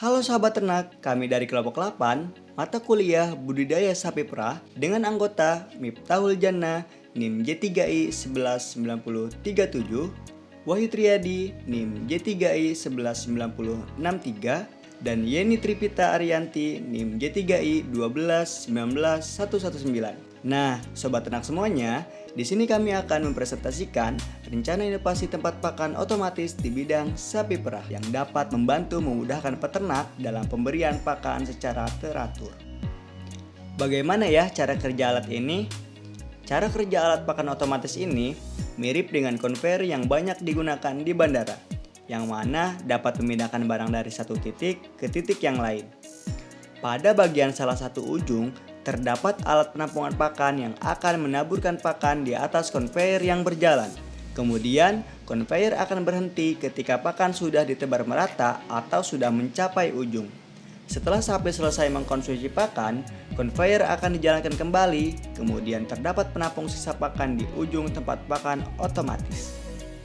Halo sahabat ternak, kami dari kelompok 8, mata kuliah budidaya sapi perah dengan anggota Miftahul Jannah NIM J3I 119037, Wahyu Triadi NIM J3I 119063, dan Yeni Tripita Ariyanti NIM J3I 1219119. Nah, sobat ternak semuanya, di sini kami akan mempresentasikan rencana inovasi tempat pakan otomatis di bidang sapi perah yang dapat membantu memudahkan peternak dalam pemberian pakan secara teratur. Bagaimana ya cara kerja alat ini? Cara kerja alat pakan otomatis ini mirip dengan konveyor yang banyak digunakan di bandara, yang mana dapat memindahkan barang dari satu titik ke titik yang lain. Pada bagian salah satu ujung, terdapat alat penampungan pakan yang akan menaburkan pakan di atas konveyor yang berjalan. Kemudian, konveyor akan berhenti ketika pakan sudah ditebar merata atau sudah mencapai ujung. Setelah sapi selesai mengkonsumsi pakan, konveyor akan dijalankan kembali, kemudian terdapat penampung sisa pakan di ujung tempat pakan otomatis.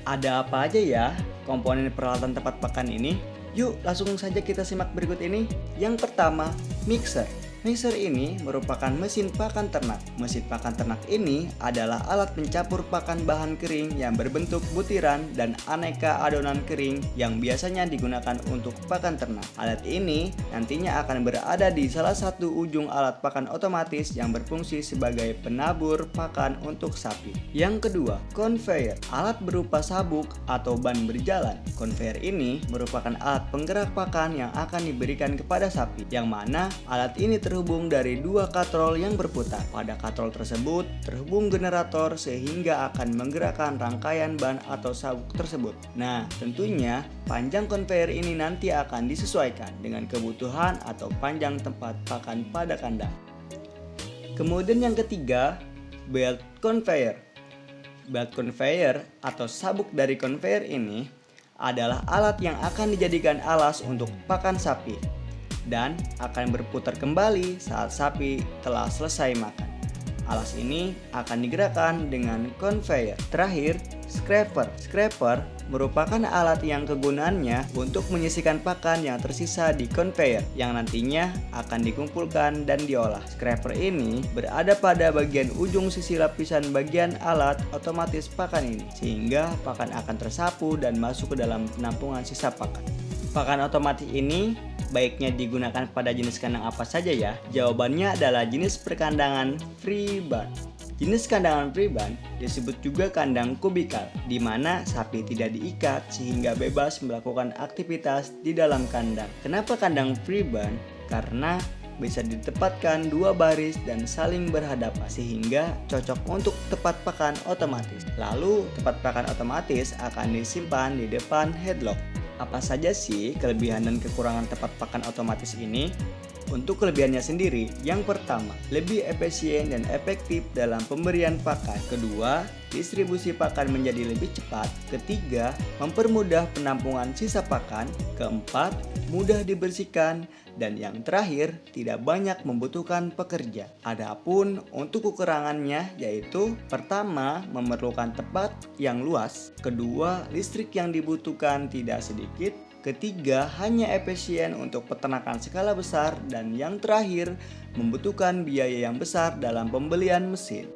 Ada apa aja ya komponen peralatan tempat pakan ini? Yuk langsung saja kita simak berikut ini. Yang pertama, mixer. Mixer ini merupakan mesin pakan ternak. Mesin pakan ternak ini adalah alat pencampur pakan bahan kering yang berbentuk butiran dan aneka adonan kering yang biasanya digunakan untuk pakan ternak. Alat ini nantinya akan berada di salah satu ujung alat pakan otomatis yang berfungsi sebagai penabur pakan untuk sapi. Yang kedua, conveyor. Alat berupa sabuk atau ban berjalan. Conveyor ini merupakan alat penggerak pakan yang akan diberikan kepada sapi, yang mana alat ini terhubung dari dua katrol yang berputar. Pada katrol tersebut terhubung generator sehingga akan menggerakkan rangkaian ban atau sabuk tersebut. Nah, tentunya panjang konveyor ini nanti akan disesuaikan dengan kebutuhan atau panjang tempat pakan pada kandang. Kemudian yang ketiga, belt conveyor. Belt conveyor atau sabuk dari konveyor ini adalah alat yang akan dijadikan alas untuk pakan sapi dan akan berputar kembali saat sapi telah selesai makan. Alas ini akan digerakkan dengan conveyor. Terakhir, scraper. Scraper merupakan alat yang kegunaannya untuk menyisihkan pakan yang tersisa di conveyor yang nantinya akan dikumpulkan dan diolah. Scraper ini berada pada bagian ujung sisi lapisan bagian alat otomatis pakan ini, sehingga pakan akan tersapu dan masuk ke dalam penampungan sisa pakan. Pakan otomatis ini baiknya digunakan pada jenis kandang apa saja ya? Jawabannya adalah jenis perkandangan free barn. Jenis kandangan free barn disebut juga kandang kubikal, di mana sapi tidak diikat sehingga bebas melakukan aktivitas di dalam kandang. Kenapa kandang free barn? Karena bisa ditempatkan dua baris dan saling berhadapan sehingga cocok untuk tempat pakan otomatis. Lalu tempat pakan otomatis akan disimpan di depan headlock. Apa saja sih kelebihan dan kekurangan tempat pakan otomatis ini? Untuk kelebihannya sendiri, yang pertama, lebih efisien dan efektif dalam pemberian pakan. Kedua, distribusi pakan menjadi lebih cepat. Ketiga, mempermudah penampungan sisa pakan. Keempat, mudah dibersihkan. Dan yang terakhir, tidak banyak membutuhkan pekerja. Adapun untuk kekurangannya yaitu pertama, memerlukan tempat yang luas. Kedua, listrik yang dibutuhkan tidak sedikit. Ketiga, hanya efisien untuk peternakan skala besar. Dan yang terakhir, membutuhkan biaya yang besar dalam pembelian mesin.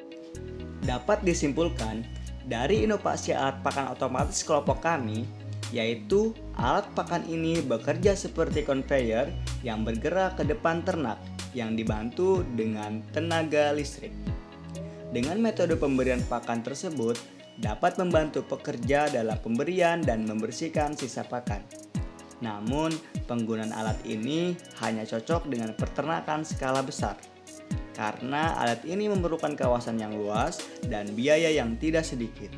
Dapat disimpulkan dari inovasi alat pakan otomatis kelompok kami, yaitu alat pakan ini bekerja seperti konveyor yang bergerak ke depan ternak yang dibantu dengan tenaga listrik. Dengan metode pemberian pakan tersebut dapat membantu pekerja dalam pemberian dan membersihkan sisa pakan. Namun, penggunaan alat ini hanya cocok dengan peternakan skala besar, karena alat ini memerlukan kawasan yang luas dan biaya yang tidak sedikit.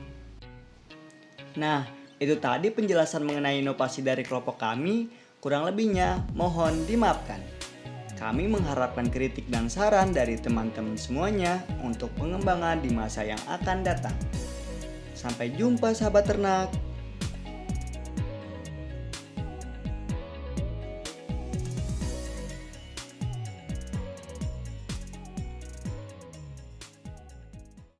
Nah, itu tadi penjelasan mengenai inovasi dari kelompok kami. Kurang lebihnya mohon dimaafkan. Kami mengharapkan kritik dan saran dari teman-teman semuanya untuk pengembangan di masa yang akan datang. Sampai jumpa sahabat ternak.